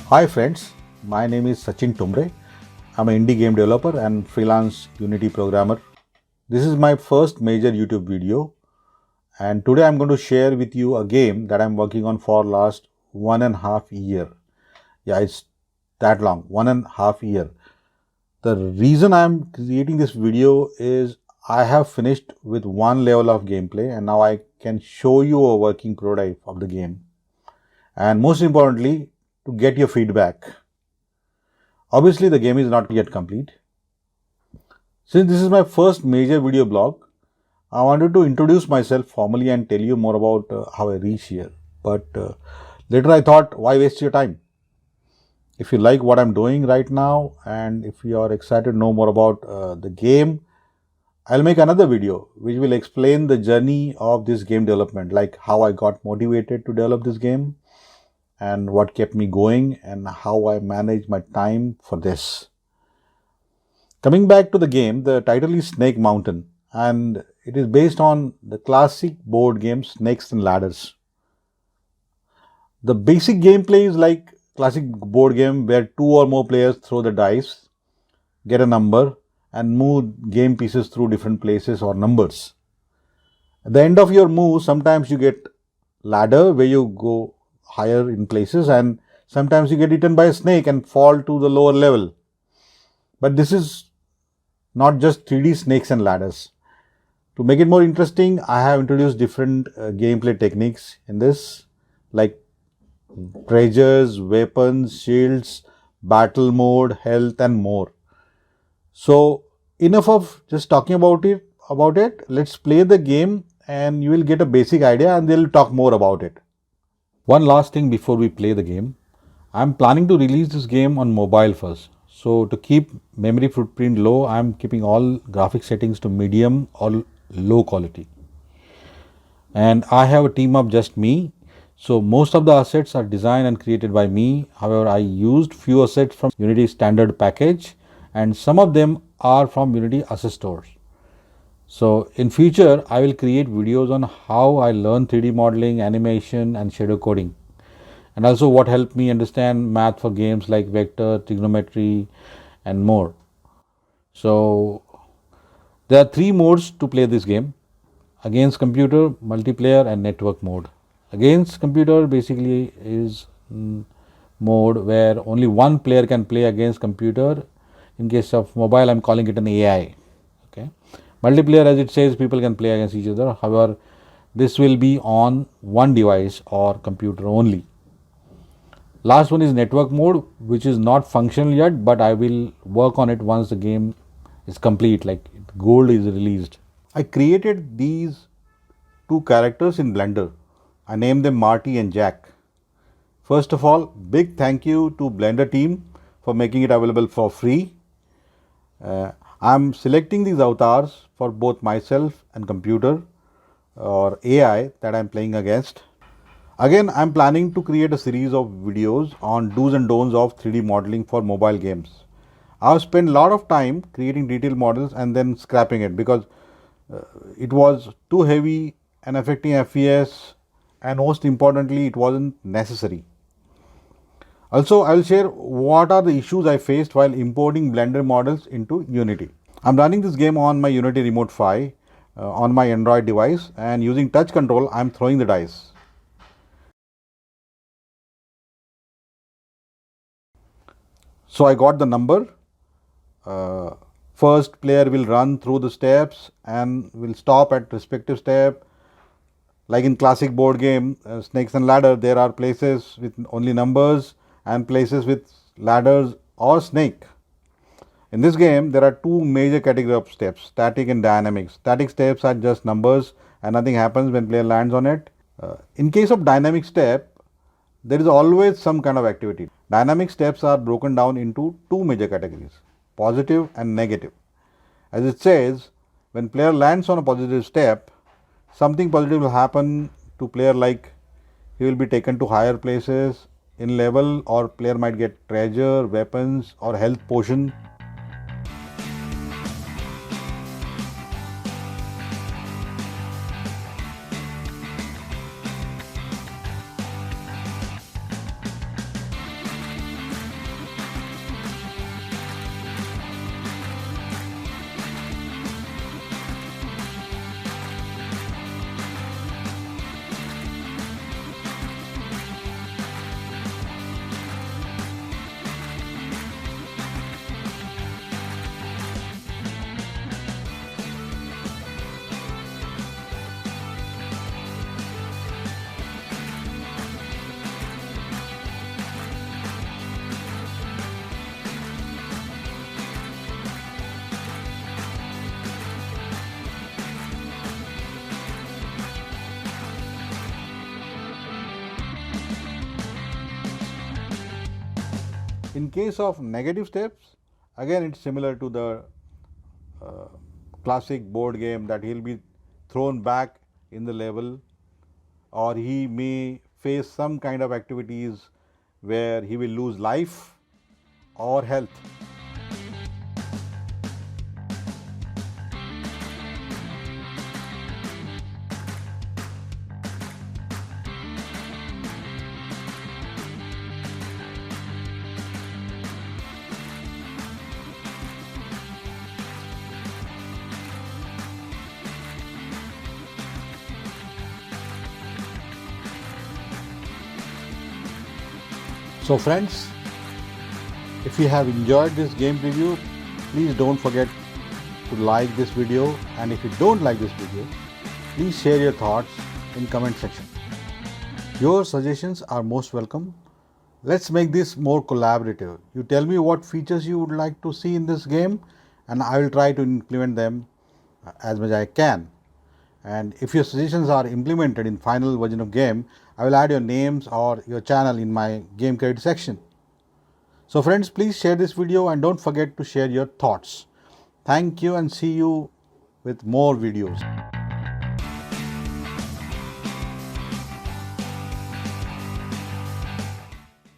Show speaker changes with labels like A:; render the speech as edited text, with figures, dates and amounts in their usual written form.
A: Hi friends, my name is Sachin Tumre. I'm an indie game developer and freelance Unity programmer. This is my first major YouTube video, and today I'm going to share with you a game that I'm working on for last 1.5 year. Yeah, it's that long, 1.5 year. The reason I'm creating this video is I have finished with one level of gameplay and now I can show you a working prototype of the game. And most importantly, to get your feedback. Obviously, the game is not yet complete. Since this is my first major video blog, I wanted to introduce myself formally and tell you more about how I reached here. But later I thought, why waste your time? If you like what I'm doing right now and if you are excited to know more about the game, I'll make another video which will explain the journey of this game development, like how I got motivated to develop this game and what kept me going and how I manage my time for this. Coming back to the game, the title is SnakeMountain and it is based on the classic board game Snakes and Ladders. The basic gameplay is like classic board game where two or more players throw the dice, get a number and move game pieces through different places or numbers. At the end of your move, sometimes you get ladder where you go higher in places and sometimes you get eaten by a snake and fall to the lower level. But this is not just 3D snakes and ladders. To make it more interesting, I have introduced different gameplay techniques in this, like treasures, weapons, shields, battle mode, health and more. So enough of just talking about it. Let's play the game and you will get a basic idea and they'll talk more about it. One last thing before we play the game. I'm planning to release this game on mobile first. So to keep memory footprint low, I'm keeping all graphic settings to medium or low quality. And I have a team of just me. So most of the assets are designed and created by me. However, I used few assets from Unity standard package and some of them are from Unity asset stores. So in future, I will create videos on how I learn 3D modeling, animation and shadow coding. And also what helped me understand math for games like vector, trigonometry and more. So there are 3 modes to play this game: against computer, multiplayer and network mode. Against computer basically is mode where only one player can play against computer. In case of mobile, I'm calling it an AI. Okay. Multiplayer, as it says, people can play against each other. However, this will be on one device or computer only. Last one is network mode, which is not functional yet, but I will work on it once the game is complete, like gold is released. I created these 2 characters in Blender. I named them Marty and Jack. First of all, big thank you to Blender team for making it available for free. I'm selecting these avatars for both myself and computer or AI that I'm playing against. Again, I'm planning to create a series of videos on do's and don'ts of 3D modeling for mobile games. I've spent a lot of time creating detailed models and then scrapping it because it was too heavy and affecting FPS, and most importantly, it wasn't necessary. Also, I will share what are the issues I faced while importing Blender models into Unity. I'm running this game on my Unity Remote 5 on my Android device, and using touch control, I'm throwing the dice. So I got the number. First player will run through the steps and will stop at respective step. Like in classic board game Snakes and Ladder, there are places with only numbers and places with ladders or snake. In this game, there are 2 major categories of steps: static and dynamic. Static steps are just numbers and nothing happens when player lands on it. In case of dynamic step, there is always some kind of activity. Dynamic steps are broken down into 2 major categories: positive and negative. As it says, when player lands on a positive step, something positive will happen to player, like he will be taken to higher places in level, or player might get treasure, weapons or health potion. In case of negative steps, again it's similar to the classic board game that he'll be thrown back in the level, or he may face some kind of activities where he will lose life or health. So friends, if you have enjoyed this game review, please don't forget to like this video, and if you don't like this video, please share your thoughts in comment section. Your suggestions are most welcome. Let's make this more collaborative. You tell me what features you would like to see in this game, and I will try to implement them as much as I can. And if your suggestions are implemented in final version of game, I will add your names or your channel in my game credit section. So friends, please share this video and don't forget to share your thoughts. Thank you and see you with more videos.